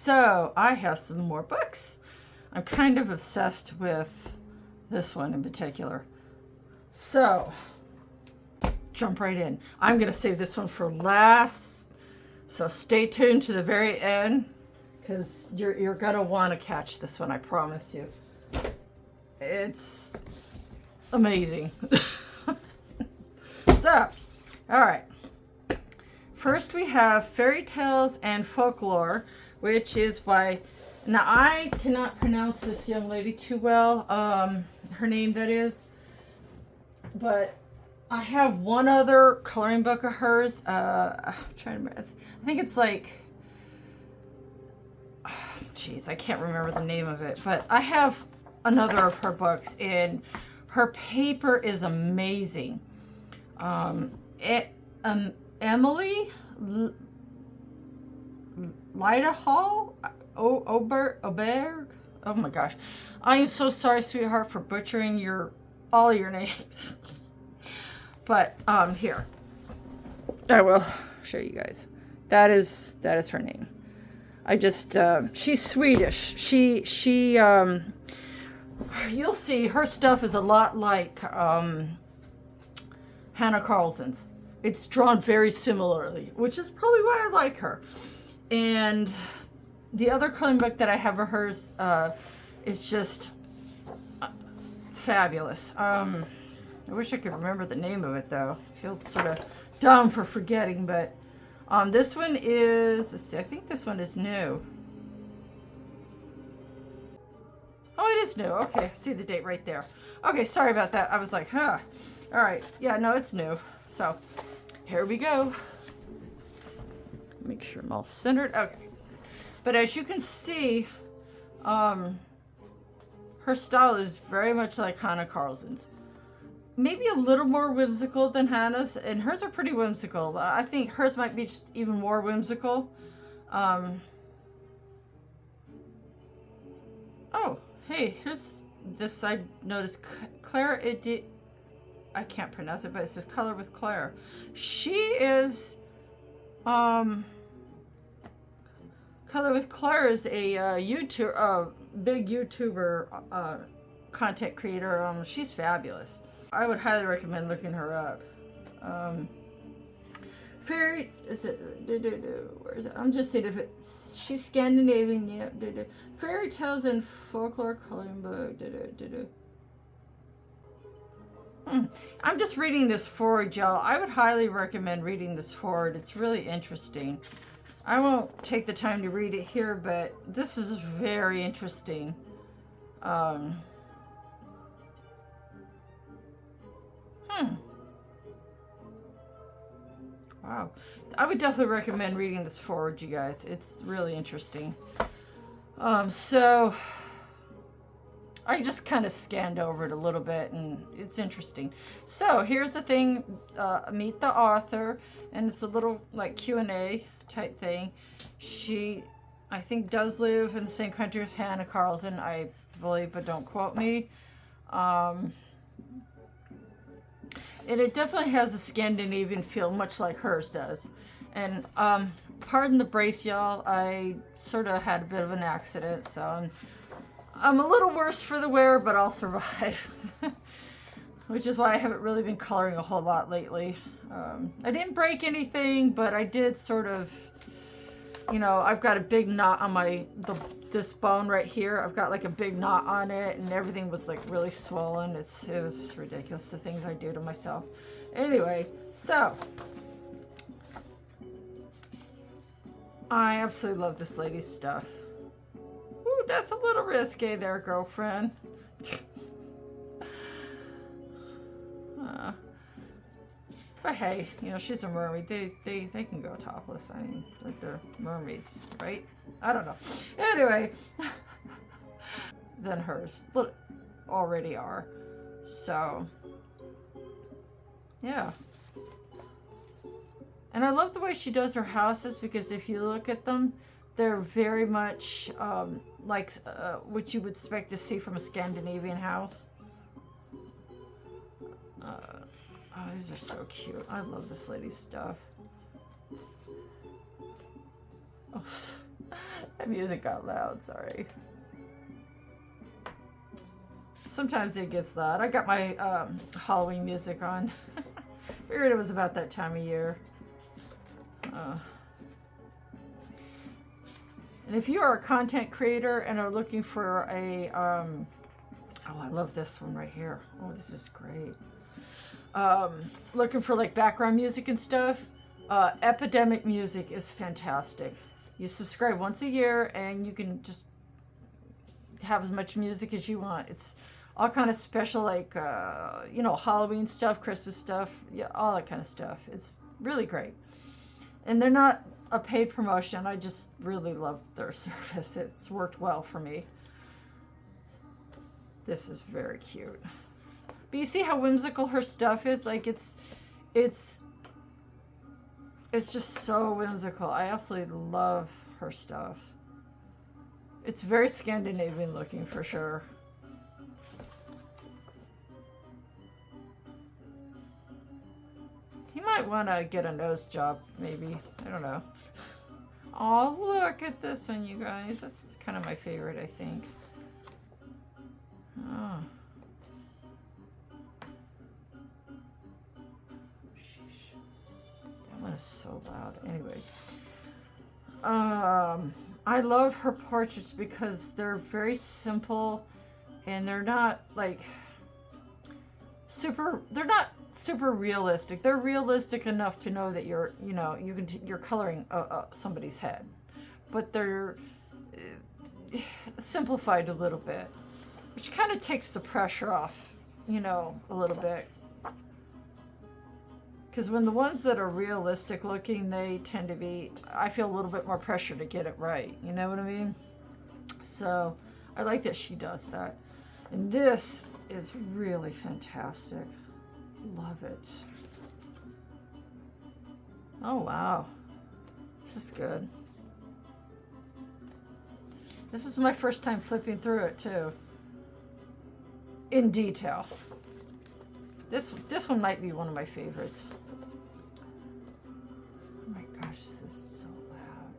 So I have some more books. I'm kind of obsessed with this one in particular. So jump right in. I'm going to save this one for last. So stay tuned to the very end because you're going to want to catch this one. I promise you. It's amazing. So, all right. First we have Fairy Tales and Folklore, which is by, now I cannot pronounce this young lady too well, her name that is, but I have one other coloring book of hers. I'm trying to remember. I think it's like, geez, I can't remember the name of it, but I have another of her books, and her paper is amazing. Emily Lida Hall Oberg. Oh my gosh, I am so sorry, sweetheart, for butchering all your names. But here, I will show you guys. That is her name. I just she's Swedish. She you'll see her stuff is a lot like Hannah Carlson's. It's drawn very similarly, which is probably why I like her. And the other coloring book that I have of hers is just fabulous. I wish I could remember the name of it though. I feel sort of dumb for forgetting, but this one is, let's see, I think this one is new. Oh, it is new. Okay, I see the date right there. Okay, sorry about that. I was like, huh. All right. Yeah, no, it's new. So here we go. Make sure I'm all centered. Okay. But as you can see, her style is very much like Hannah Carlson's. Maybe a little more whimsical than Hannah's, and hers are pretty whimsical, but I think hers might be just even more whimsical. Oh, hey, here's this. I noticed Claire, I can't pronounce it, but it says Color with Claire. She is, Color with Claire is a big YouTuber, content creator. She's fabulous. I would highly recommend looking her up. Where is it? I'm just saying if it's, she's Scandinavian, yeah. Fairy Tales and Folklore coloring book. I'm just reading this forward, y'all. I would highly recommend reading this forward. It's really interesting. I won't take the time to read it here, but this is very interesting. Wow. I would definitely recommend reading this forward, you guys. It's really interesting. So I just kind of scanned over it a little bit, and it's interesting. So here's the thing, meet the author, and it's a little like Q&A type thing. She, I think, does live in the same country as Hannah Carlson, I believe, but don't quote me. And it definitely has a Scandinavian feel, much like hers does. And pardon the brace, y'all. I sort of had a bit of an accident, so I'm a little worse for the wear, but I'll survive. Which is why I haven't really been coloring a whole lot lately. I didn't break anything, but I did sort of, you know, I've got a big knot on this bone right here. I've got like a big knot on it, and everything was like really swollen. It was ridiculous, the things I do to myself. Anyway, so I absolutely love this lady's stuff. Ooh, that's a little risque there, girlfriend. But hey, you know, she's a mermaid. They can go topless. I mean, like, they're mermaids, right? I don't know. Anyway, than hers already are. So, yeah. And I love the way she does her houses, because if you look at them, they're very much like what you would expect to see from a Scandinavian house. Oh, these are so cute. I love this lady's stuff. Oh, That music got loud, sorry. Sometimes it gets loud. I got my Halloween music on. Figured it was about that time of year. And if you are a content creator and are looking for a, oh, I love this one right here. Oh, this is great. Looking for like background music and stuff, Epidemic Music is fantastic. You subscribe once a year and you can just have as much music as you want. It's all kind of special, like, you know, Halloween stuff, Christmas stuff, yeah, all that kind of stuff. It's really great. And they're not a paid promotion. I just really love their service. It's worked well for me. This is very cute. But you see how whimsical her stuff is? Like, it's just so whimsical. I absolutely love her stuff. It's very Scandinavian looking for sure. He might want to get a nose job, maybe. I don't know. Oh, look at this one, you guys. That's kind of my favorite, I think. Oh. Sheesh. That one is so loud. Anyway. I love her portraits because they're very simple and they're not like they're not super realistic. They're realistic enough to know that you're coloring somebody's head, but they're simplified a little bit, which kind of takes the pressure off, you know, a little bit. Because when the ones that are realistic looking, they tend to be, I feel a little bit more pressure to get it right. You know what I mean? So I like that she does that. And this is really fantastic. Love it. Oh, wow. This is good. This is my first time flipping through it, too. In detail. This one might be one of my favorites. Oh my gosh, this is so loud.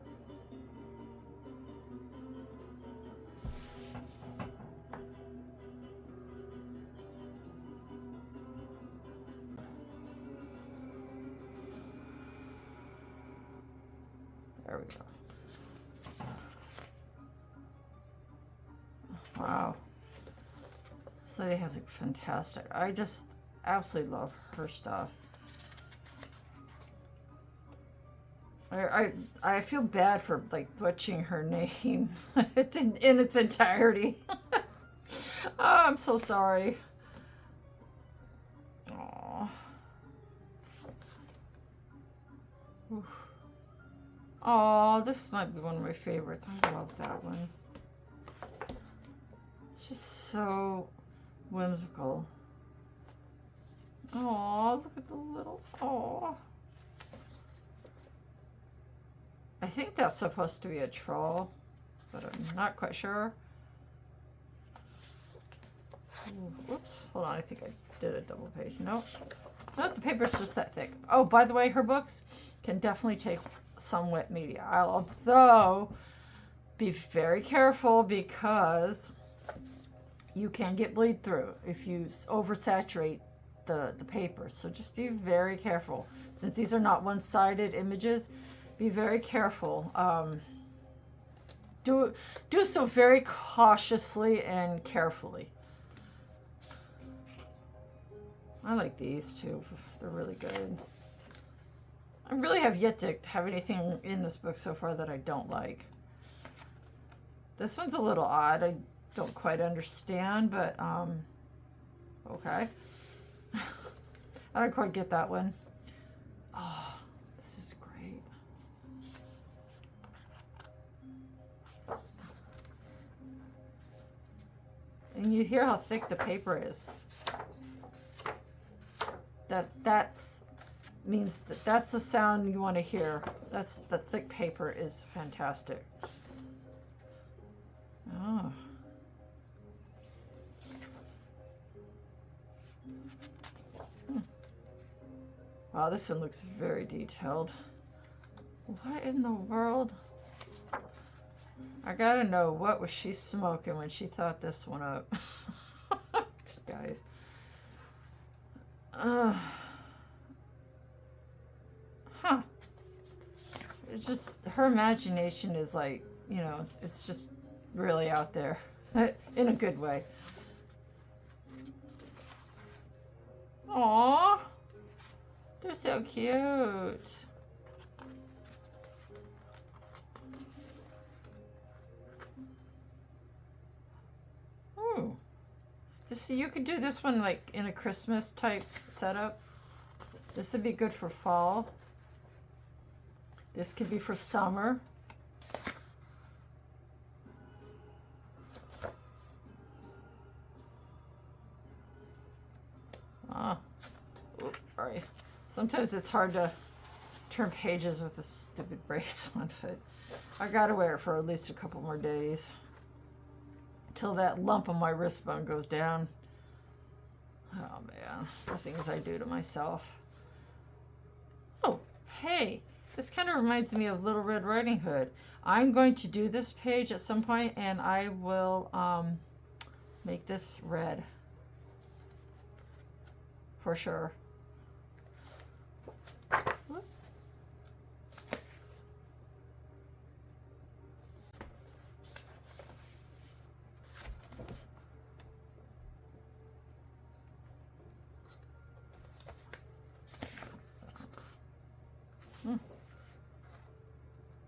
There we go. Wow. This lady has a fantastic. I just absolutely love her stuff. I feel bad for like butchering her name in its entirety. Oh, I'm so sorry. Aww. Oh, this might be one of my favorites. I love that one. It's just so whimsical. Oh, look at the little. Oh. I think that's supposed to be a troll, but I'm not quite sure. Ooh, whoops. Hold on. I think I did a double page. Nope. No, the paper's just that thick. Oh, by the way, her books can definitely take some wet media. Although, be very careful because you can get bleed through if you oversaturate the paper. So just be very careful. Since these are not one-sided images, be very careful. Do so very cautiously and carefully. I like these too. They're really good. I really have yet to have anything in this book so far that I don't like. This one's a little odd. I don't quite understand, but okay. I don't quite get that one. Oh, this is great. And you hear how thick the paper is. That's means that's the sound you want to hear. That's the thick paper is fantastic. Oh. Wow, this one looks very detailed. What in the world? I gotta know, what was she smoking when she thought this one up? Guys. Huh. It's just, her imagination is like, you know, it's just really out there. In a good way. Aww. They're so cute. Ooh. This, you could do this one like in a Christmas type setup. This would be good for fall. This could be for summer. Oops, sorry. Sometimes it's hard to turn pages with this stupid bracelet, but I gotta wear it for at least a couple more days. Till that lump on my wrist bone goes down. Oh man, the things I do to myself. Oh, hey, this kind of reminds me of Little Red Riding Hood. I'm going to do this page at some point, and I will make this red. For sure.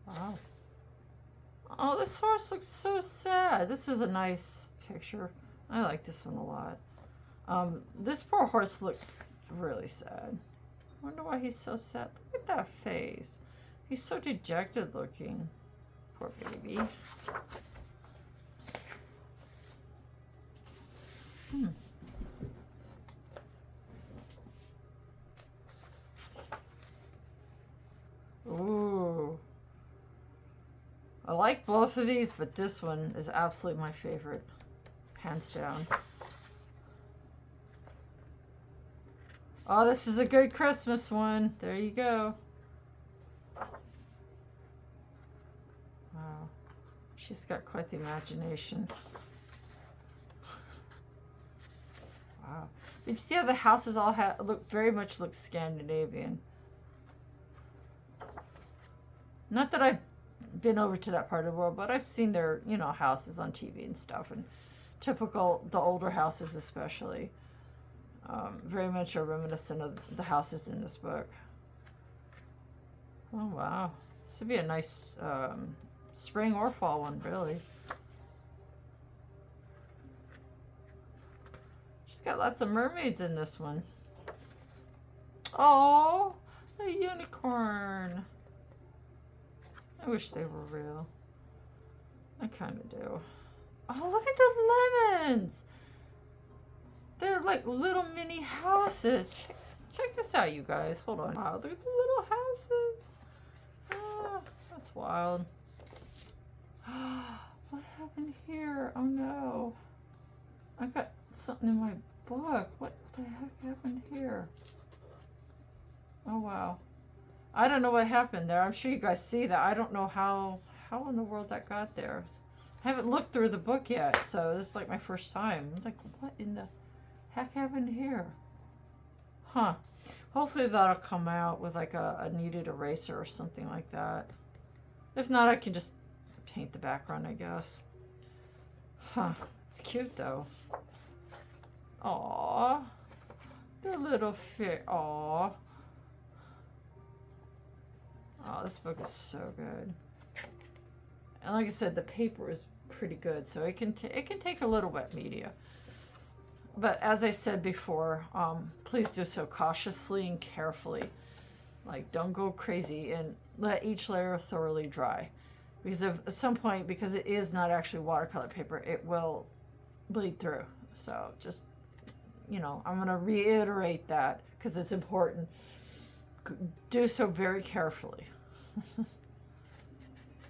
Wow. Oh, this horse looks so sad. This is a nice picture. I like this one a lot. This poor horse looks really sad. I wonder why he's so sad. Look at that face. He's so dejected looking. Poor baby. Ooh. I like both of these, but this one is absolutely my favorite. Hands down. Oh, this is a good Christmas one. There you go. Wow. She's got quite the imagination. Wow. But you see how the houses all look very much look Scandinavian. Not that I've been over to that part of the world, but I've seen their, you know, houses on TV and stuff, and typical, the older houses especially. Very much are reminiscent of the houses in this book. Oh wow, this would be a nice spring or fall one, really. She's got lots of mermaids in this one. Oh, a unicorn. I wish they were real. I kind of do. Oh, look at the lemons. They're like little mini houses. Check this out, you guys. Hold on. Wow, they're little houses. Ah, that's wild. What happened here? Oh no. I got something in my book. What the heck happened here? Oh wow. I don't know what happened there. I'm sure you guys see that. I don't know how in the world that got there. I haven't looked through the book yet, so this is like my first time. I'm like, what in the heck happened here? Huh. Hopefully that'll come out with like a kneaded eraser or something like that. If not, I can just paint the background, I guess. Huh. It's cute though. Aww. The little fish. Aww. Oh, this book is so good. And like I said, the paper is pretty good, so it can take a little wet media. But as I said before, please do so cautiously and carefully. Like, don't go crazy, and let each layer thoroughly dry. Because at some point, because it is not actually watercolor paper, it will bleed through. So just, you know, I'm going to reiterate that because it's important. Do so very carefully.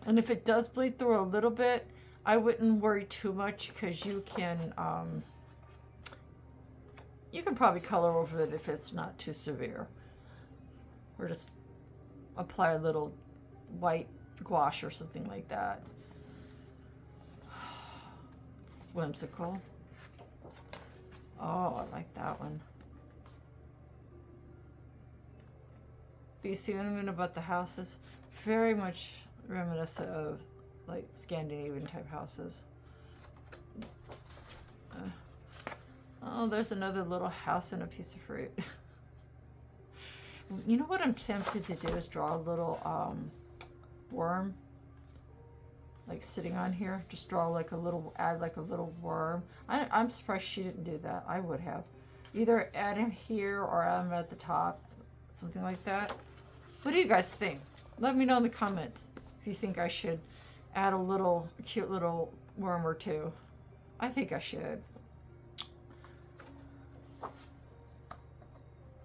And if it does bleed through a little bit, I wouldn't worry too much, because you can probably color over it if it's not too severe, or just apply a little white gouache or something like that. whimsical. Oh, I like that one. But you see what I mean about the houses? Very much reminiscent of like Scandinavian type houses. Oh, there's another little house and a piece of fruit. You know what I'm tempted to do is draw a little worm, like sitting on here. Just draw like a little, add like a little worm. I'm surprised she didn't do that. I would have. Either add him here or add him at the top, something like that. What do you guys think? Let me know in the comments if you think I should add a cute little worm or two. I think I should.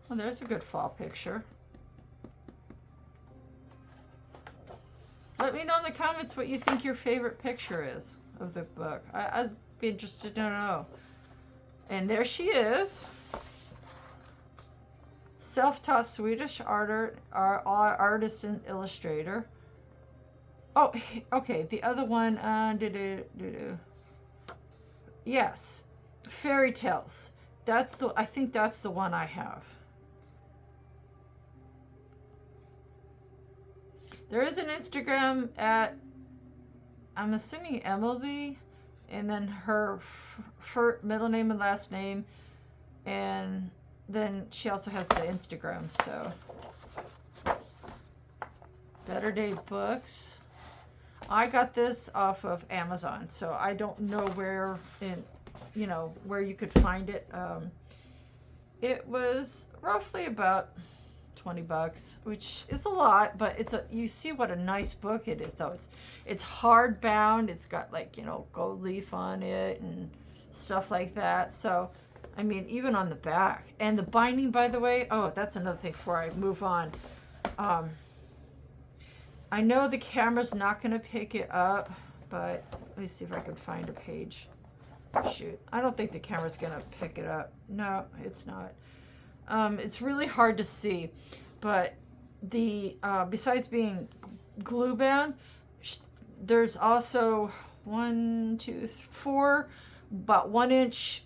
Well, there's a good fall picture. Let me know in the comments what you think your favorite picture is of the book. I'd be interested to know. And there she is. Self-taught Swedish artist and illustrator. Oh, okay. The other one, yes, fairy tales. I think that's the one I have. There is an Instagram at, I'm assuming Emily, and then her middle name and last name, and then she also has the Instagram. So Better Day Books. I got this off of Amazon, so I don't know where where you could find it. It was roughly about $20, which is a lot, but you see what a nice book it is, though. It's hardbound. It's got like, gold leaf on it and stuff like that. So, I mean, even on the back and the binding, by the way. Oh, that's another thing before I move on. I know the camera's not going to pick it up, but let me see if I can find a page. Shoot, I don't think the camera's going to pick it up. No, it's not. It's really hard to see, but the besides being glue bound, there's also 1, 2, 4 about 1-inch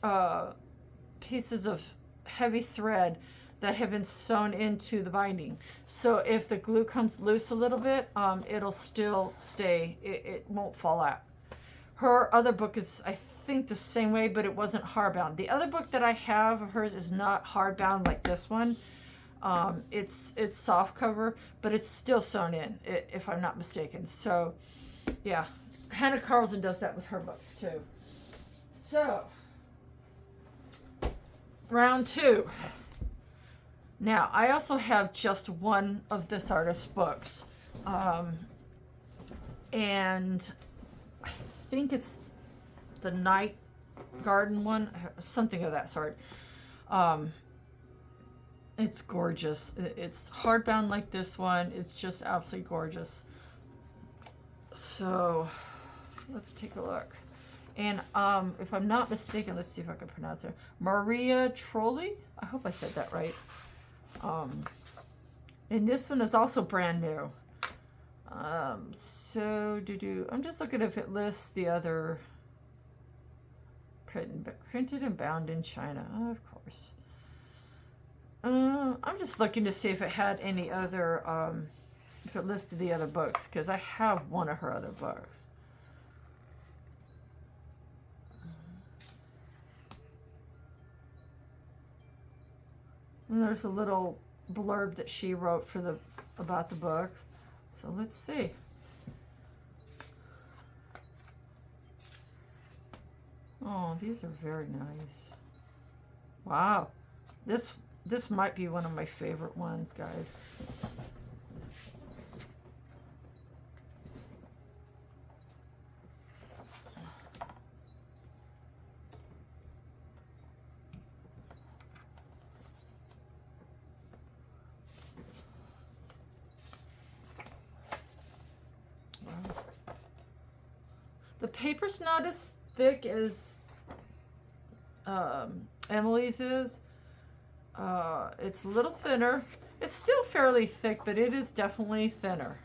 pieces of heavy thread that have been sewn into the binding. So if the glue comes loose a little bit, it'll still stay. It won't fall out. Her other book is, I think, the same way, but it wasn't hardbound. The other book that I have of hers is not hardbound like this one. It's soft cover, but it's still sewn in, if I'm not mistaken. So, yeah, Hannah Carlson does that with her books too. So, round 2. Now, I also have just one of this artist's books, and I think it's the Night Garden one, something of that sort. It's gorgeous. It's hardbound like this one. It's just absolutely gorgeous. So, let's take a look. And if I'm not mistaken, let's see if I can pronounce her. Maria Trolley? I hope I said that right. And this one is also brand new. I'm just looking if it lists the other printed and bound in China. Oh, of course. I'm just looking to see if it had any other, if it listed the other books, because I have one of her other books. And there's a little blurb that she wrote about the book. So let's see. Oh, these are very nice. Wow. This might be one of my favorite ones, guys. The paper's not as thick as Emily's is. It's a little thinner. It's still fairly thick, but it is definitely thinner.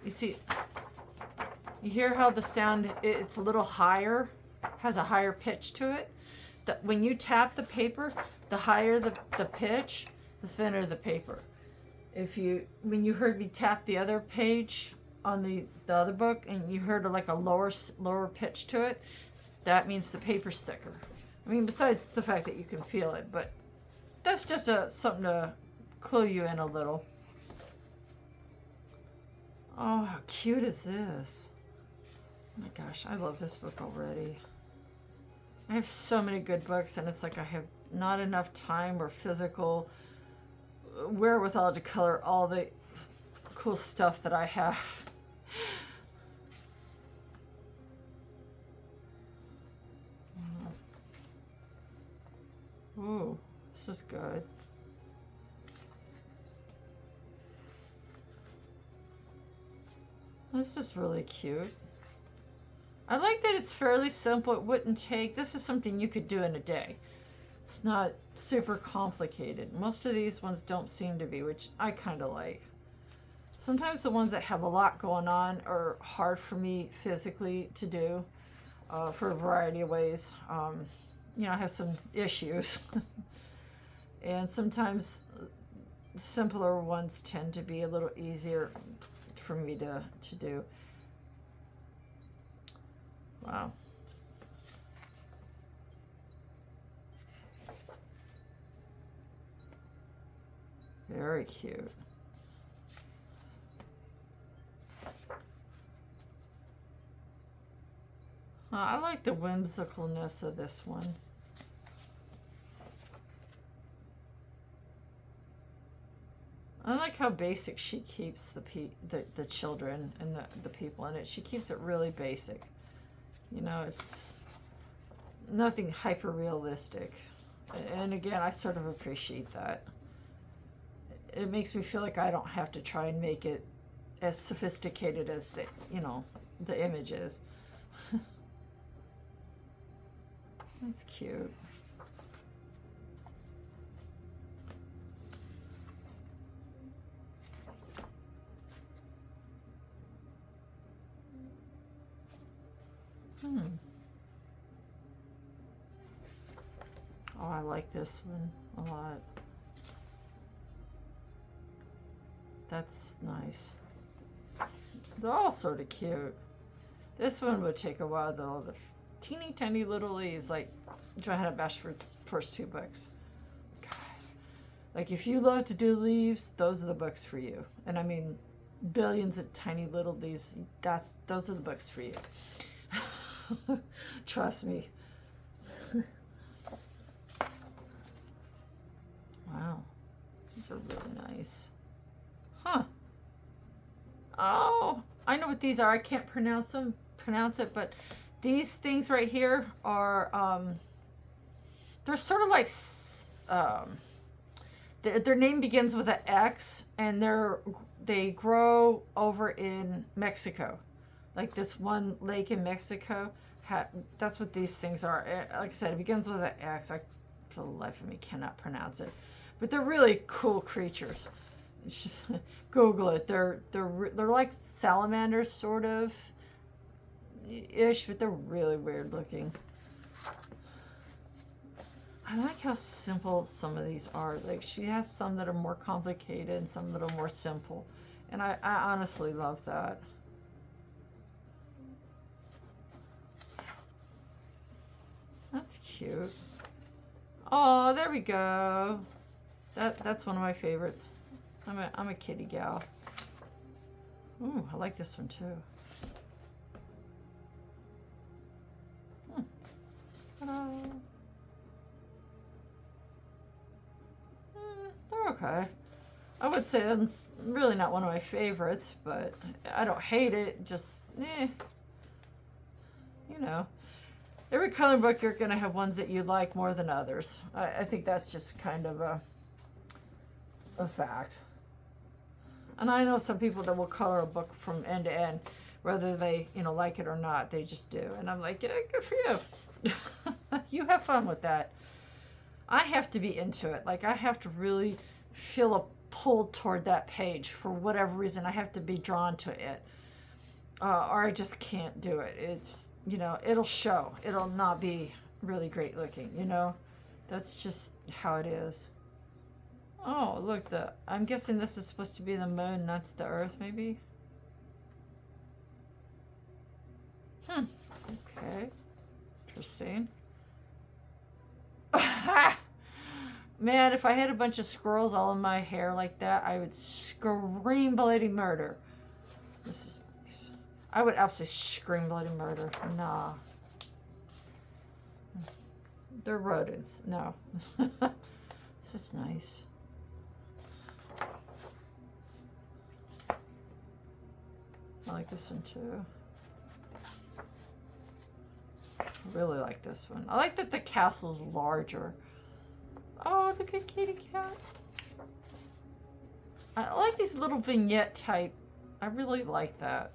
You see, you hear how the sound, it's a little higher has a higher pitch to it. When you tap the paper, the higher the pitch, the thinner the paper. When you heard me tap the other page on the other book and you heard like a lower pitch to it, that means the paper's thicker. I mean, besides the fact that you can feel it, but that's just something to clue you in a little. Oh, how cute is this? Oh my gosh, I love this book already. I have so many good books, and it's like I have not enough time or physical wherewithal to color all the cool stuff that I have. Ooh, this is good. This is really cute. I like that it's fairly simple. It wouldn't take, this is something you could do in a day. It's not super complicated. Most of these ones don't seem to be, which I kind of like. Sometimes the ones that have a lot going on are hard for me physically to do for a variety of ways. You know, I have some issues. And sometimes simpler ones tend to be a little easier for me to do. Wow. Very cute. I like the whimsicalness of this one. I like how basic she keeps the children and the people in it. She keeps it really basic. You know, it's nothing hyper realistic. And again, I sort of appreciate that. It makes me feel like I don't have to try and make it as sophisticated as the image is. That's cute. Oh, I like this one a lot. That's nice. They're all sort of cute. This one would take a while though. The teeny tiny little leaves, like Johanna Bashford's first two books. God. Like if you love to do leaves, those are the books for you. And I mean billions of tiny little leaves, those are the books for you. Trust me. Wow. These are really nice. Huh. Oh, I know what these are. I can't pronounce it, but these things right here are they're sort of like their name begins with an X, and they grow over in Mexico. Like this one lake in Mexico, that's what these things are. Like I said, it begins with an X. I, for the life of me, cannot pronounce it. But they're really cool creatures. Google it. They're like salamanders, sort of ish, but they're really weird looking. I like how simple some of these are. Like she has some that are more complicated and some that are more simple, and I honestly love that. That's cute. Oh, there we go. That's one of my favorites. I'm a kitty gal. Ooh, I like this one too. Ta-da. They're okay. I would say it's really not one of my favorites, but I don't hate it. Just, you know. Every coloring book, you're going to have ones that you like more than others. I think that's just kind of a fact. And I know some people that will color a book from end to end, whether they, like it or not. They just do. And I'm like, yeah, good for you. You have fun with that. I have to be into it. Like, I have to really feel a pull toward that page for whatever reason. I have to be drawn to it. Or I just can't do it. you know, it'll show. It'll not be really great looking, you know? That's just how it is. Oh, look, I'm guessing this is supposed to be the moon, that's the earth, maybe? Okay. Interesting. Man, if I had a bunch of squirrels all in my hair like that, I would scream bloody murder. This is nice. I would absolutely scream bloody murder. Nah. They're rodents. No. This is nice. I like this one too. I really like this one. I like that the castle's larger. Oh, look at kitty cat. I like these little vignette type. I really like that.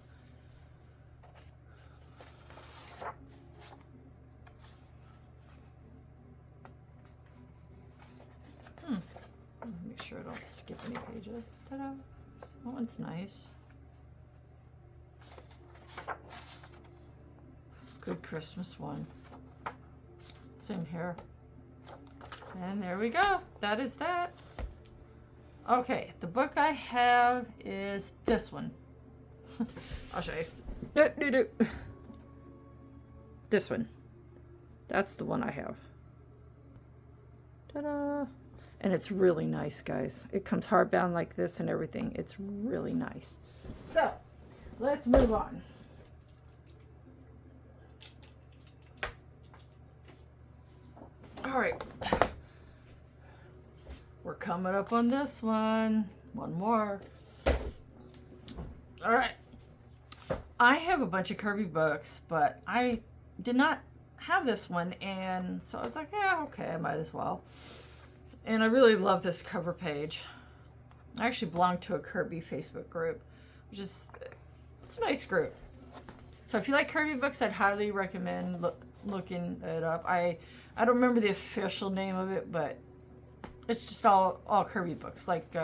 Make sure I don't skip any pages. Ta-da. That one's nice. Good Christmas one. Same here. And there we go. That is that. Okay, the book I have is this one. I'll show you. This one. That's the one I have. Ta-da! And it's really nice, guys. It comes hardbound like this and everything. It's really nice. So, let's move on. All right. We're coming up on this one. One more. All right. I have a bunch of Kirby books, but I did not have this one, and so I was like, yeah, okay, I might as well. And I really love this cover page. I actually belong to a Kirby Facebook group, which is, it's a nice group. So if you like Kirby books, I'd highly recommend looking it up. I don't remember the official name of it, but it's just all Kirby books. Like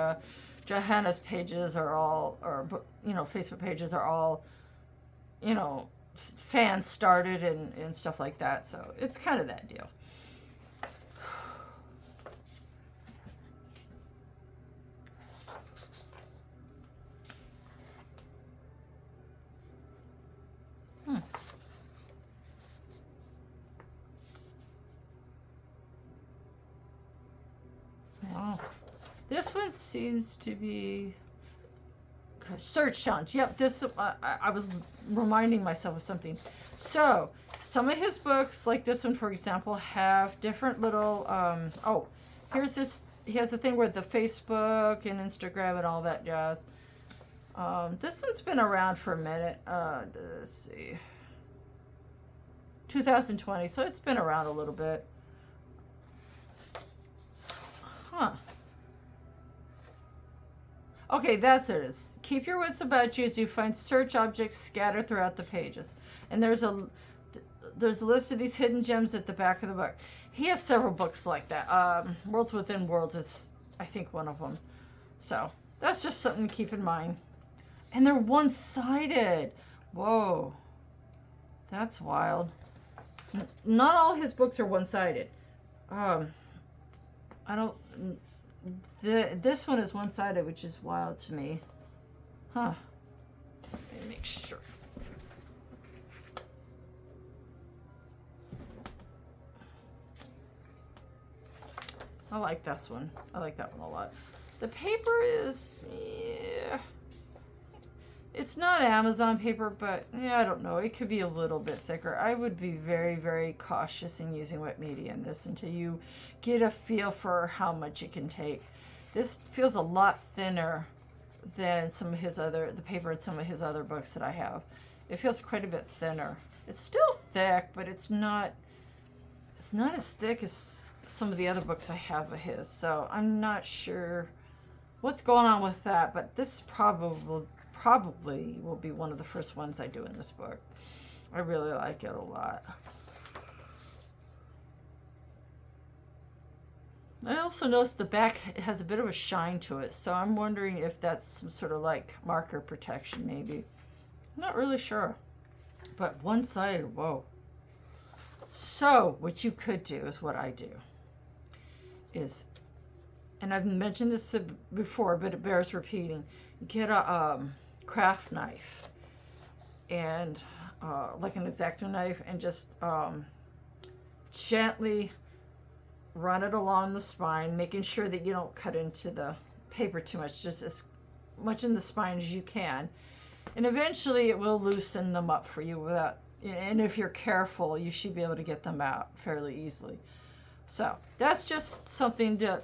Johanna's pages are all, or you know, Facebook pages are all, you know, fans started and stuff like that. So it's kind of that deal. Wow. This one seems to be search challenge. Yep, this I was reminding myself of something. So some of his books, like this one for example, have different little oh, here's this. He has a thing with the Facebook and Instagram and all that jazz. This one's been around for a minute. Let's see, 2020, so it's been around a little bit. Huh. Okay, that's it. Keep your wits about you as you find search objects scattered throughout the pages. And there's a list of these hidden gems at the back of the book. He has several books like that. Worlds Within Worlds is, I think, one of them. So that's just something to keep in mind. And they're one-sided. Whoa. That's wild. Not all his books are one-sided. I don't... This one is one-sided, which is wild to me. Huh. Let me make sure. I like this one. I like that one a lot. The paper is... yeah. It's not Amazon paper, but yeah, I don't know. It could be a little bit thicker. I would be very, very cautious in using wet media in this until you get a feel for how much it can take. This feels a lot thinner than some of his other, the paper in some of his other books that I have. It feels quite a bit thinner. It's still thick, but it's not as thick as some of the other books I have of his. So I'm not sure what's going on with that, but this probably will be one of the first ones I do in this book. I really like it a lot. I also noticed the back has a bit of a shine to it, so I'm wondering if that's some sort of like marker protection maybe. I'm not really sure. But one-sided, whoa. So what you could do is what I do is, and I've mentioned this before, but it bears repeating. Get a craft knife and like an X-Acto knife, and just gently run it along the spine, making sure that you don't cut into the paper too much, just as much in the spine as you can. And eventually it will loosen them up for you without, and if you're careful, you should be able to get them out fairly easily. So that's just something to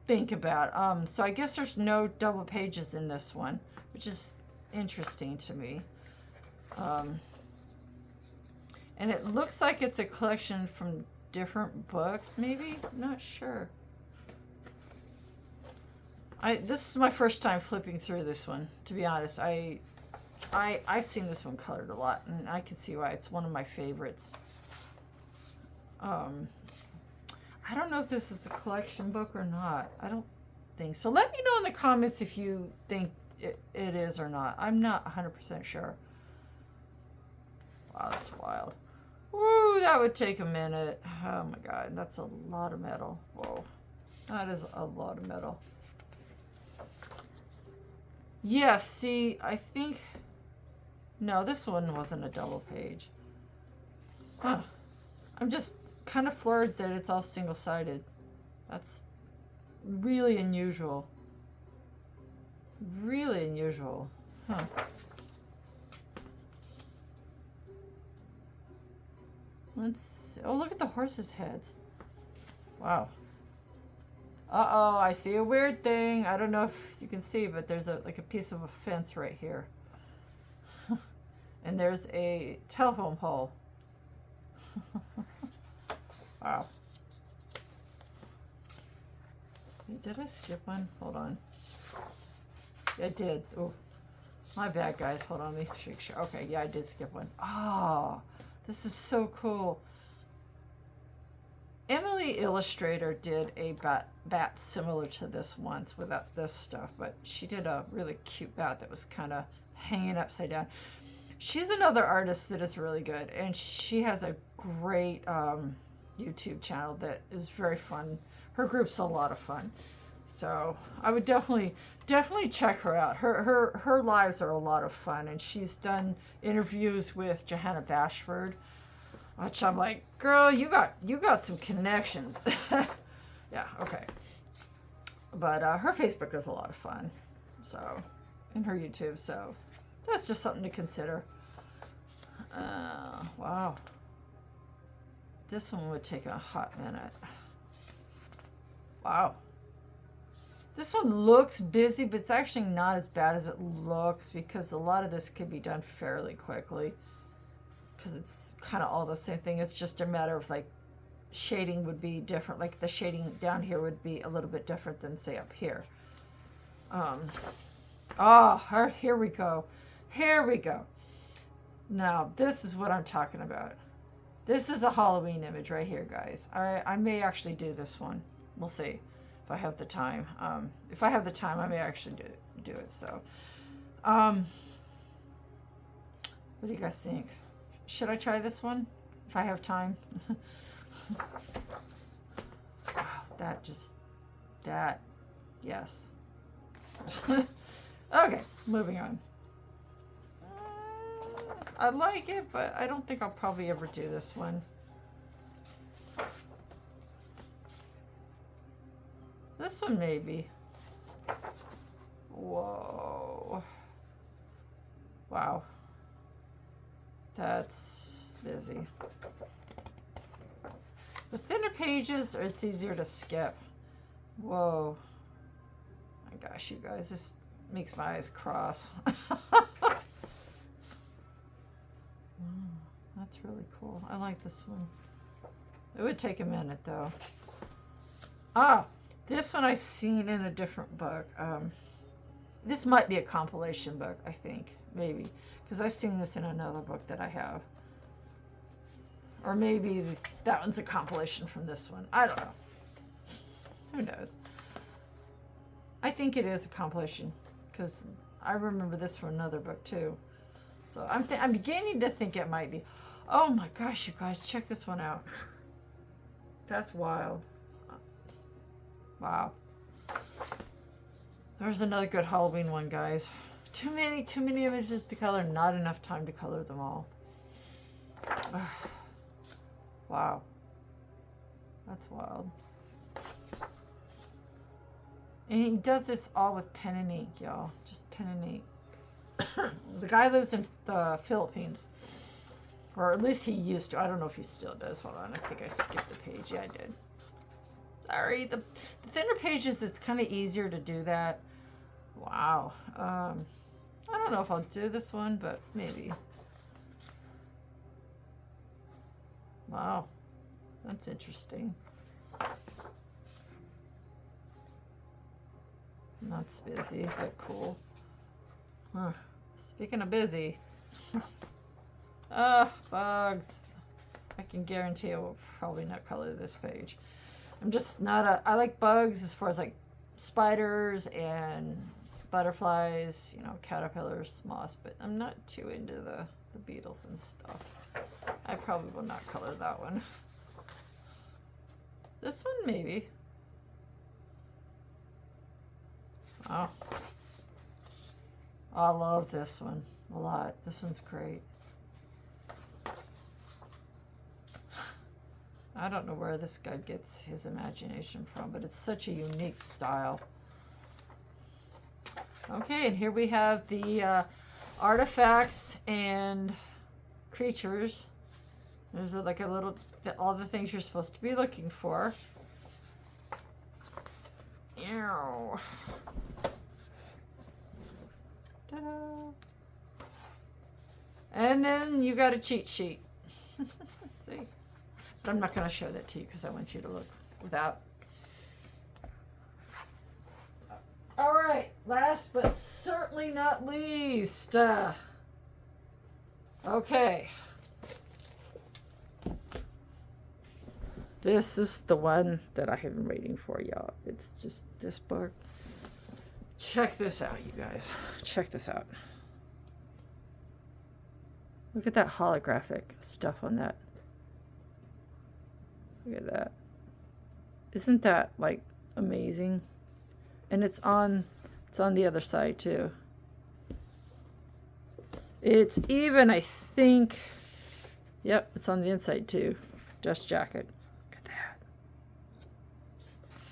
think about. So I guess there's no double pages in this one, which is interesting to me. And it looks like it's a collection from different books, maybe? I'm not sure. This is my first time flipping through this one, to be honest. I've seen this one colored a lot, and I can see why it's one of my favorites. I don't know if this is a collection book or not. I don't think so. Let me know in the comments if you think it is or not. I'm not 100% sure. Wow, that's wild. Woo, that would take a minute. Oh my god, that's a lot of metal. Whoa, that is a lot of metal. Yes, see, I think... No, this one wasn't a double page. Huh. I'm just kind of floored that it's all single-sided. That's really unusual. Really unusual. Huh. Let's see. Oh, look at the horses' heads. Wow. Uh-oh, I see a weird thing. I don't know if you can see, but there's like a piece of a fence right here. And there's a telephone pole. Wow. Did I skip one? Hold on. I did. Oh, my bad, guys. Hold on. Let me make sure. Okay, yeah, I did skip one. Oh, this is so cool. Emily Illustrator did a bat similar to this once without this stuff, but she did a really cute bat that was kind of hanging upside down. She's another artist that is really good, and she has a great YouTube channel that is very fun. Her group's a lot of fun, so I would definitely check her out. Her lives are a lot of fun, and she's done interviews with Johanna Bashford, which I'm like, girl, you got some connections. Yeah, okay. But her Facebook is a lot of fun, so, and her YouTube, so that's just something to consider. Wow. This one would take a hot minute. Wow. This one looks busy, but it's actually not as bad as it looks, because a lot of this could be done fairly quickly, because it's kind of all the same thing. It's just a matter of, like, shading would be different. Like, the shading down here would be a little bit different than, say, up here. Here we go. Here we go. Now, this is what I'm talking about. This is a Halloween image right here, guys. I may actually do this one. We'll see if I have the time. If I have the time, I may actually do it. So, what do you guys think? Should I try this one if I have time? Wow, yes. Okay, moving on. I like it, but I don't think I'll probably ever do this one. This one maybe. Whoa. Wow. That's busy. The thinner pages, it's easier to skip. Whoa. My gosh, you guys, this makes my eyes cross. That's really cool. I like this one. It would take a minute, though. This one I've seen in a different book. This might be a compilation book, I think. Maybe. Because I've seen this in another book that I have. Or maybe that one's a compilation from this one. I don't know. Who knows? I think it is a compilation. Because I remember this from another book, too. So I'm beginning to think it might be. Oh my gosh, you guys, check this one out. That's wild. Wow. There's another good Halloween one, guys. Too many images to color. Not enough time to color them all. Wow. That's wild. And he does this all with pen and ink, y'all. Just pen and ink. The guy lives in the Philippines. Or at least he used to. I don't know if he still does. Hold on. I think I skipped a page. Yeah, I did. Sorry. The thinner pages, it's kind of easier to do that. Wow. I don't know if I'll do this one, but maybe. Wow. That's interesting. That's busy, but cool. Huh. Speaking of busy. Bugs. I can guarantee I will probably not color this page. I'm just not I like bugs as far as like spiders and butterflies, you know, caterpillars, moths, but I'm not too into the beetles and stuff. I probably will not color that one. This one, maybe. Oh. I love this one a lot. This one's great. I don't know where this guy gets his imagination from, but it's such a unique style. Okay, and here we have the artifacts and creatures. There's like a little, all the things you're supposed to be looking for. Ew. Ta-da. And then you got a cheat sheet. See? But I'm not going to show that to you because I want you to look without. All right, last but certainly not least. Okay. This is the one that I have been waiting for, y'all. It's just this book. Check this out, you guys. Check this out. Look at that holographic stuff on that. Look at that. Isn't that like amazing? And it's on the other side too. It's even, I think, yep, it's on the inside too. Dust jacket. Look at that.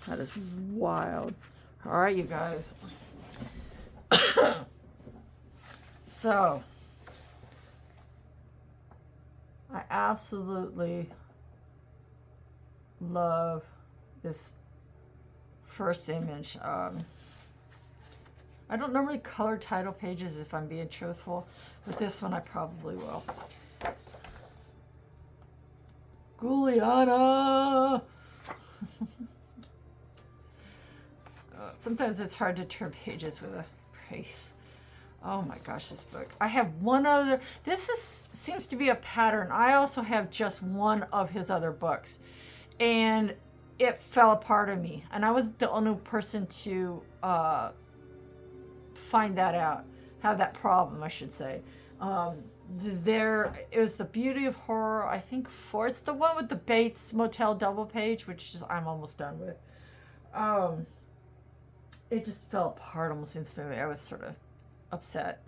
That is wild. All right, you guys. So, I absolutely love this first image. I don't normally color title pages if I'm being truthful, but this one I probably will. Juliana! Sometimes it's hard to turn pages with a brace. Oh my gosh, this book. I have one other. Seems to be a pattern. I also have just one of his other books. And it fell apart on me. And I was the only person to find that out. Have that problem, I should say. It was The Beauty of Horror, I think 4. It's the one with the Bates Motel double page, which I'm almost done with. It just fell apart almost instantly. I was sort of upset.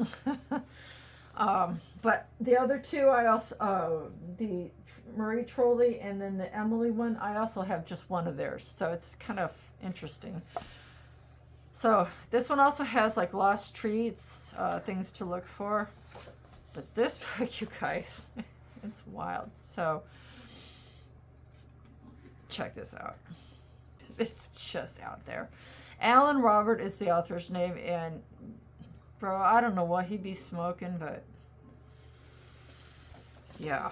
But the other two, I also, the Marie Trolley and then the Emily one, I also have just one of theirs. So it's kind of interesting. So this one also has like lost treats, things to look for. But this book, you guys, it's wild. So check this out. It's just out there. Alan Robert is the author's name, and bro, I don't know what he'd be smoking, but yeah.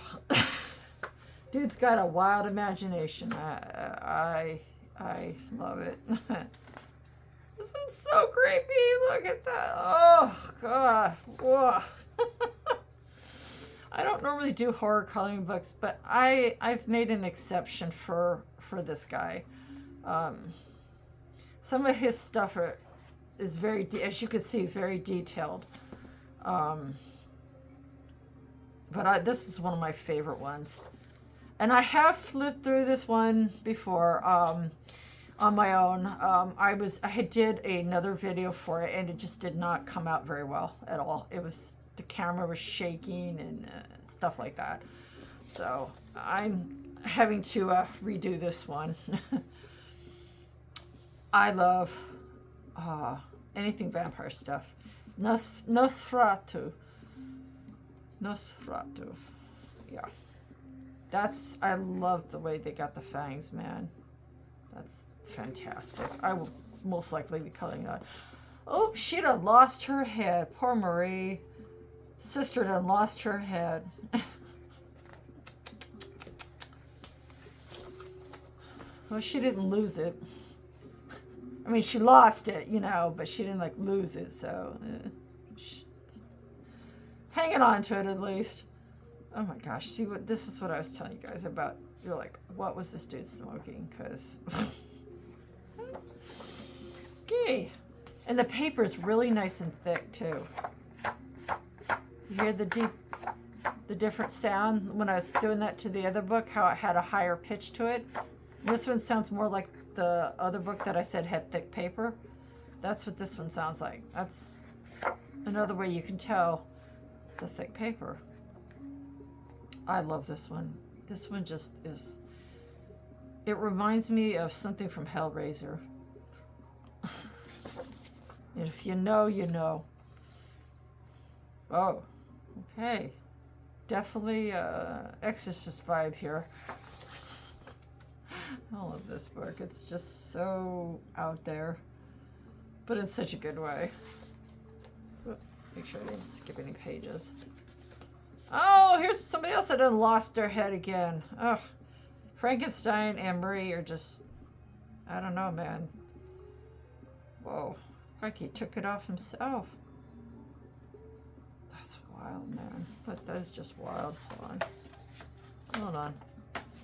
Dude's got a wild imagination. I love it. This one's so creepy. Look at that. Oh god. Whoa. I don't normally do horror coloring books, but I've made an exception for this guy. Some of his stuff is very, as you can see, very detailed. But this is one of my favorite ones. And I have flipped through this one before on my own. I did another video for it, and it just did not come out very well at all. The camera was shaking and stuff like that. So I'm having to redo this one. I love anything vampire stuff. Nosferatu. Yeah. I love the way they got the fangs, man. That's fantastic. I will most likely be coloring that. Oh, she done lost her head. Poor Marie. Sister done lost her head. Well, she didn't lose it. I mean, she lost it, you know, but she didn't, like, lose it, so... hanging on to it, at least. Oh my gosh, see what this is what I was telling you guys about. You're like, what was this dude smoking? Because okay. And the paper is really nice and thick too. You hear the different sound when I was doing that to the other book, how it had a higher pitch to it. This one sounds more like the other book that I said had thick paper. That's what this one sounds like. That's another way you can tell the thick paper. I love this one. This one just is... It reminds me of something from Hellraiser. If you know, you know. Oh, okay. Definitely Exorcist vibe here. I love this book. It's just so out there, but in such a good way. Make sure I didn't skip any pages. Oh, here's somebody else that done lost their head again. Oh, Frankenstein and Marie are just, I don't know, man. Whoa, like he took it off himself. That's wild, man. That is just wild. Hold on.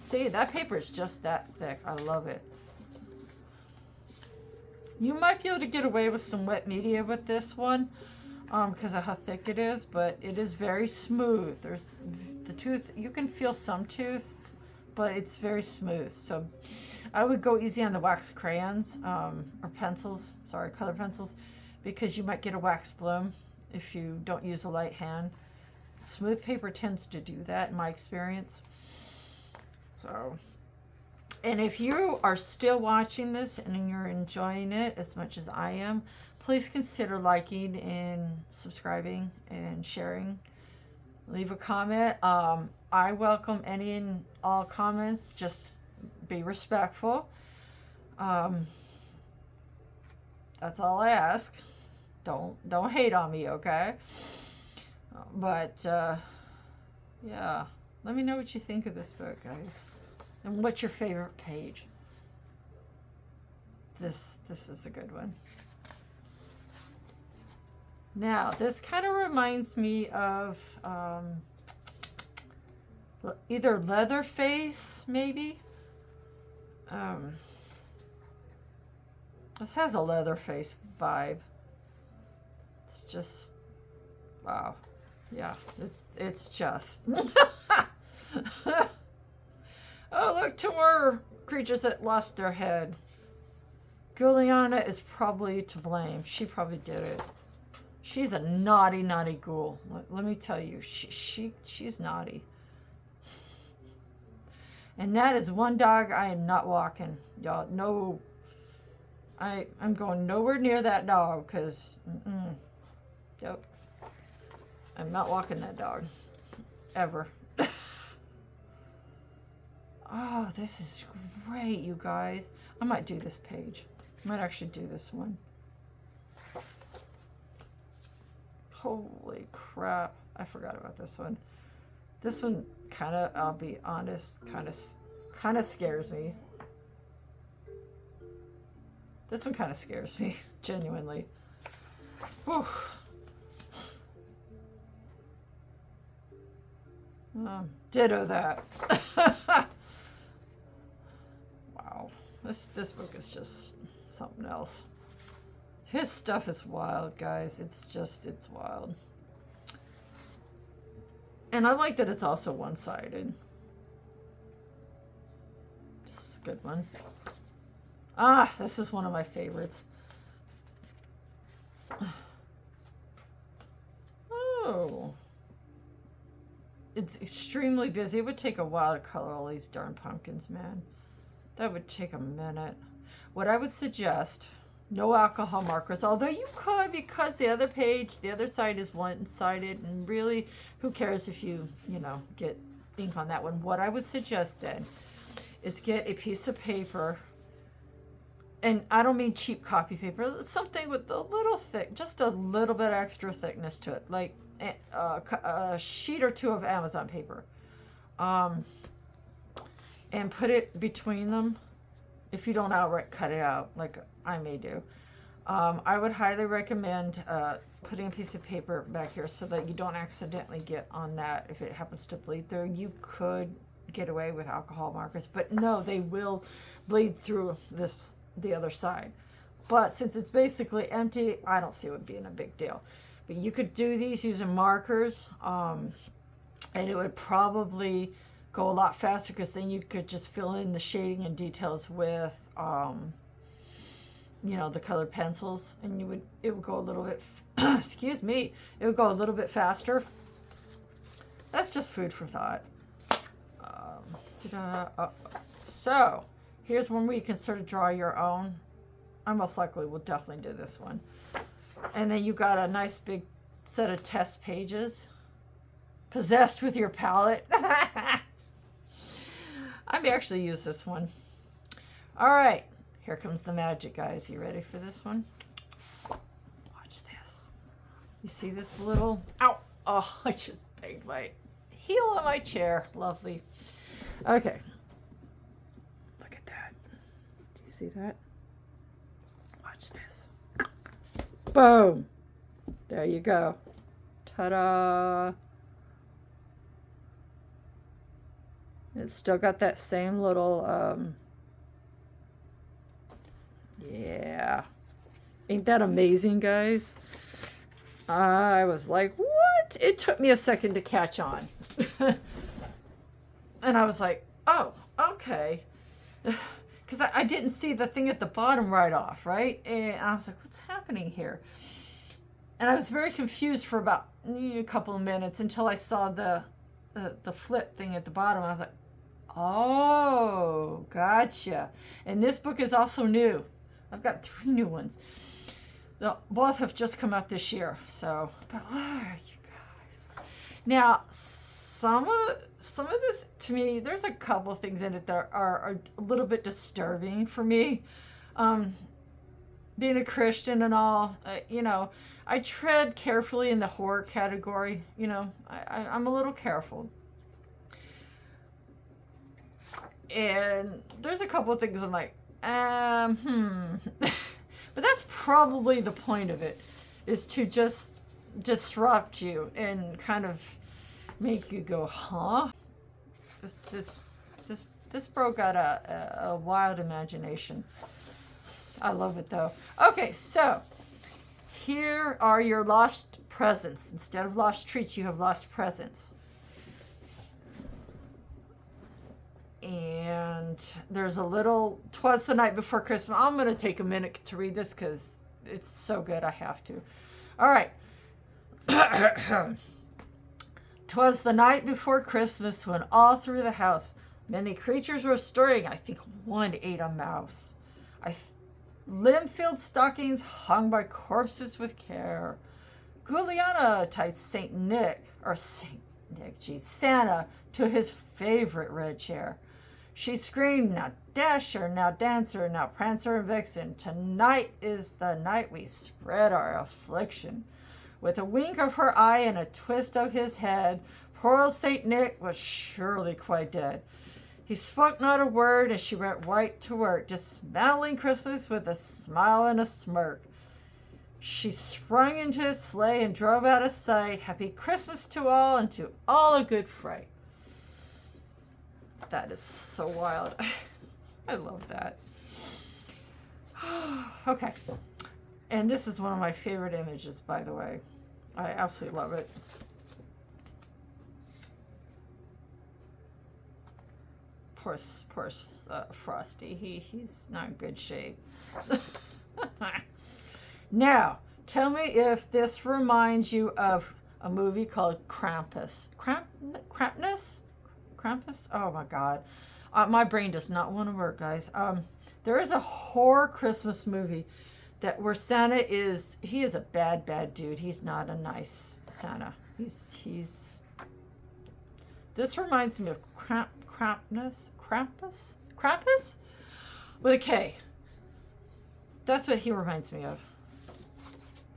See, that paper is just that thick. I love it. You might be able to get away with some wet media with this one. Because of how thick it is, but it is very smooth. There's the tooth, you can feel some tooth, but it's very smooth. So I would go easy on the wax crayons, or pencils, sorry, color pencils, because you might get a wax bloom if you don't use a light hand. Smooth paper tends to do that in my experience. So, and if you are still watching this and you're enjoying it as much as I am, please consider liking and subscribing and sharing. Leave a comment. I welcome any and all comments. Just be respectful. That's all I ask. Don't hate on me, okay? But yeah, let me know what you think of this book, guys. And what's your favorite page? This is a good one. Now, this kind of reminds me of either Leatherface, maybe. This has a Leatherface vibe. It's just, wow. Yeah, it's just. Oh, look, two more creatures that lost their head. Juliana is probably to blame. She probably did it. She's a naughty, naughty ghoul. Let me tell you, she's naughty. And that is one dog I am not walking. Y'all, no. I'm going nowhere near that dog because, yep. I'm not walking that dog. Ever. Oh, this is great, you guys. I might do this page. I might actually do this one. Holy crap. I forgot about this one. This one kind of, I'll be honest, kind of scares me. This one kind of scares me, genuinely. Whew. Ditto that. Wow. This book is just something else. His stuff is wild, guys. It's wild. And I like that it's also one-sided. This is a good one. Ah, this is one of my favorites. Oh. It's extremely busy. It would take a while to color all these darn pumpkins, man. That would take a minute. What I would suggest, no alcohol markers, although you could, because the other page, the other side is one-sided, and really, who cares if you get ink on that one. What I would suggest then is get a piece of paper, and I don't mean cheap copy paper, something with a little thick, just a little bit extra thickness to it, like a sheet or two of Amazon paper, and put it between them. If you don't outright cut it out, like I may do, I would highly recommend putting a piece of paper back here so that you don't accidentally get on that. If it happens to bleed through, you could get away with alcohol markers, but no, they will bleed through the other side. But since it's basically empty, I don't see it would being a big deal. But you could do these using markers, and it would probably go a lot faster, because then you could just fill in the shading and details with the colored pencils, and it would go a little bit excuse me, it would go a little bit faster. That's just food for thought. So here's one where you can sort of draw your own. I most likely will definitely do this one. And then you got a nice big set of test pages, possessed with your palette. I may actually use this one. All right, here comes the magic, guys. You ready for this one? Watch this. You see this little, ow, oh, I just banged my heel on my chair. Lovely. Okay. Look at that. Do you see that? Watch this. Boom. There you go. Ta-da. It's still got that same little, yeah. Ain't that amazing, guys? I was like, what? It took me a second to catch on. And I was like, oh, okay. Because I didn't see the thing at the bottom right off, right? And I was like, what's happening here? And I was very confused for about a couple of minutes until I saw the flip thing at the bottom. I was like, oh, gotcha. And this book is also new. I've got 3 new ones. Both have just come out this year. So, but look, you guys. Now, some of this, to me, there's a couple things in it that are a little bit disturbing for me. Being a Christian and all, I tread carefully in the horror category. I'm a little careful. And there's a couple of things I'm like, But that's probably the point of it, is to just disrupt you and kind of make you go, huh? This bro got a wild imagination. I love it though. Okay, so here are your lost presents. Instead of lost treats, you have lost presents. And there's a little, 'twas the night before Christmas. I'm going to take a minute to read this because it's so good I have to. All right. 'Twas the night before Christmas when all through the house many creatures were stirring. I think one ate a mouse. Limb-filled stockings hung by corpses with care. Juliana tied Santa to his favorite red chair. She screamed, now Dasher, now Dancer, now Prancer and Vixen. Tonight is the night we spread our affliction. With a wink of her eye and a twist of his head, poor old Saint Nick was surely quite dead. He spoke not a word as she went right to work, dismantling Christmas with a smile and a smirk. She sprung into his sleigh and drove out of sight. Happy Christmas to all, and to all a good fright. That is so wild. I love that. Okay. And this is one of my favorite images, by the way. I absolutely love it. poor Frosty. He's not in good shape. Now, tell me if this reminds you of a movie called Krampus. Krampus? Oh my God. My brain does not want to work, guys. There is a horror Christmas movie where Santa he is a bad dude. He's not a nice Santa. This reminds me of Krampus? Krampus? With a K. That's what he reminds me of.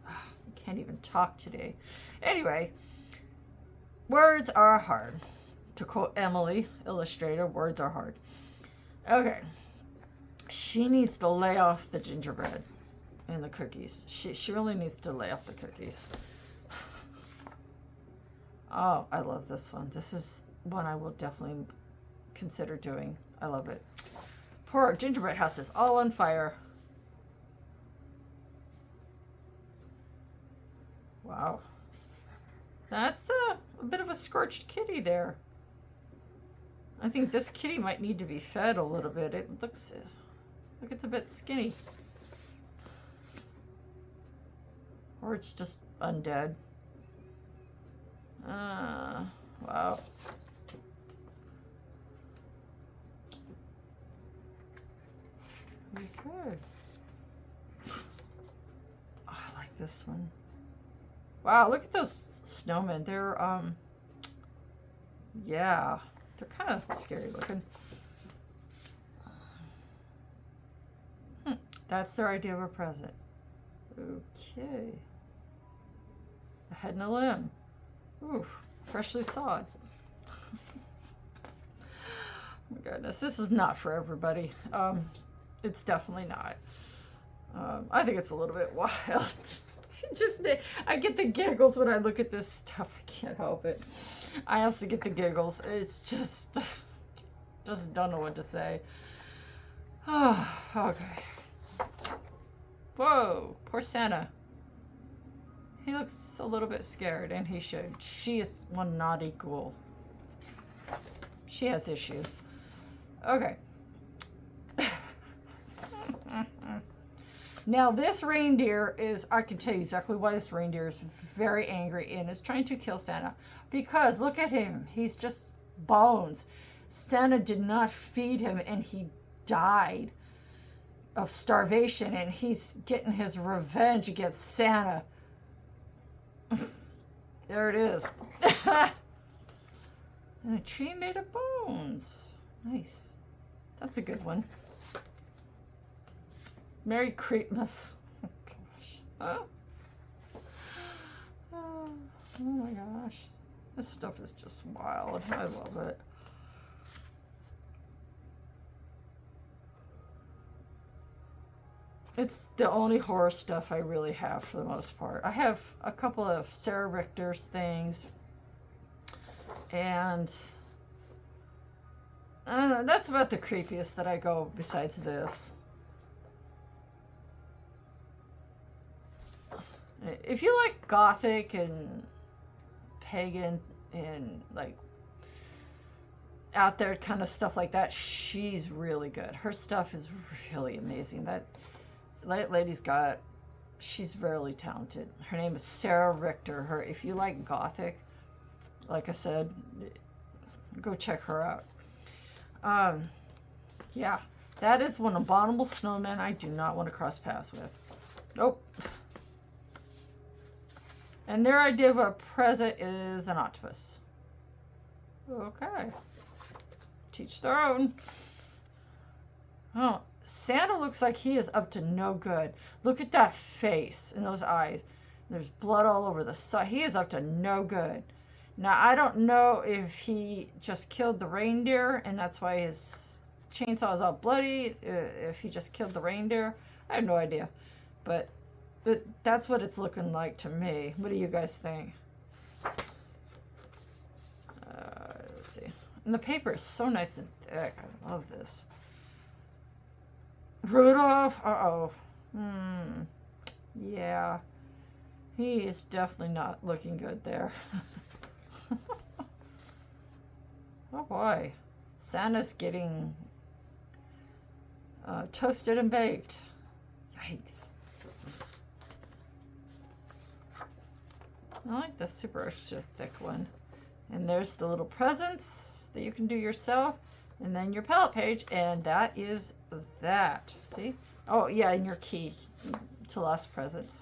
I can't even talk today. Anyway, words are hard. To quote Emily, illustrator, words are hard. Okay. She needs to lay off the gingerbread and the cookies. She really needs to lay off the cookies. Oh, I love this one. This is one I will definitely consider doing. I love it. Poor gingerbread house is all on fire. Wow. That's a bit of a scorched kitty there. I think this kitty might need to be fed a little bit. It looks like it's a bit skinny. Or it's just undead. Wow. Okay. Oh, I like this one. Wow, look at those snowmen. They're, yeah, they're kind of scary looking. That's their idea of a present. Okay. A head and a limb. Ooh, freshly sawed. Oh my goodness, this is not for everybody. It's definitely not. I think it's a little bit wild. I get the giggles when I look at this stuff. I can't help it. I also get the giggles. It's just don't know what to say. Oh, okay. Whoa, poor Santa. He looks a little bit scared, and he should. She is one naughty ghoul. She has issues. Okay. Now this reindeer I can tell you exactly why this reindeer is very angry and is trying to kill Santa. Because look at him. He's just bones. Santa did not feed him and he died of starvation, and he's getting his revenge against Santa. There it is. And a tree made of bones. Nice. That's a good one. Merry Creepmas. Oh gosh. Oh my gosh. This stuff is just wild. I love it. It's the only horror stuff I really have for the most part. I have a couple of Sarah Richter's things. And that's about the creepiest that I go besides this. If you like gothic and pagan and like out there kind of stuff like that, she's really good. Her stuff is really amazing. That she's really talented. Her name is Sarah Richter. If you like gothic, like I said, go check her out. Yeah, that is one abominable snowman I do not want to cross paths with. Nope. And their idea of a present is an octopus. Okay. Teach their own. Oh, Santa looks like he is up to no good. Look at that face and those eyes. There's blood all over the side. He is up to no good. Now, I don't know if he just killed the reindeer and that's why his chainsaw is all bloody. If he just killed the reindeer. I have no idea. But that's what it's looking like to me. What do you guys think? Let's see. And the paper is so nice and thick. I love this. Rudolph? Uh-oh. Yeah. He is definitely not looking good there. Oh boy. Santa's getting toasted and baked. Yikes. I like the super extra thick one. And there's the little presents that you can do yourself. And then your palette page. And that is that. See? Oh, yeah, and your key to last presents.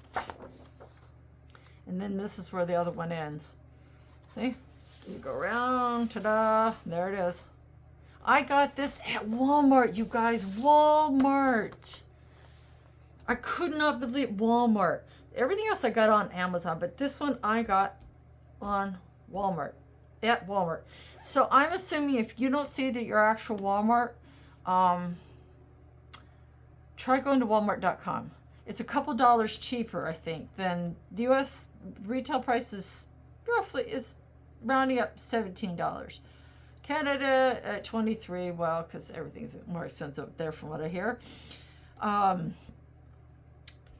And then this is where the other one ends. See? You go around. Ta-da. There it is. I got this at Walmart, you guys. Walmart. I could not believe Walmart. Everything else I got on Amazon, but this one I got on Walmart. At Walmart. So I'm assuming if you don't see it at your actual Walmart, try going to walmart.com. It's a couple dollars cheaper, I think, than the U.S. retail price is rounding up $17. Canada at $23, well, because everything's more expensive there from what I hear.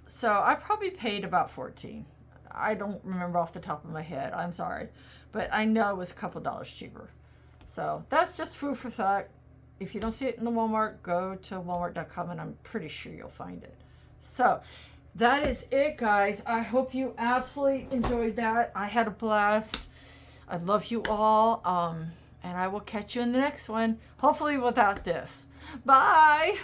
So I probably paid about $14. I don't remember off the top of my head. I'm sorry. But I know it was a couple dollars cheaper. So that's just food for thought. If you don't see it in the Walmart, go to walmart.com and I'm pretty sure you'll find it. So that is it, guys. I hope you absolutely enjoyed that. I had a blast. I love you all. And I will catch you in the next one. Hopefully without this. Bye.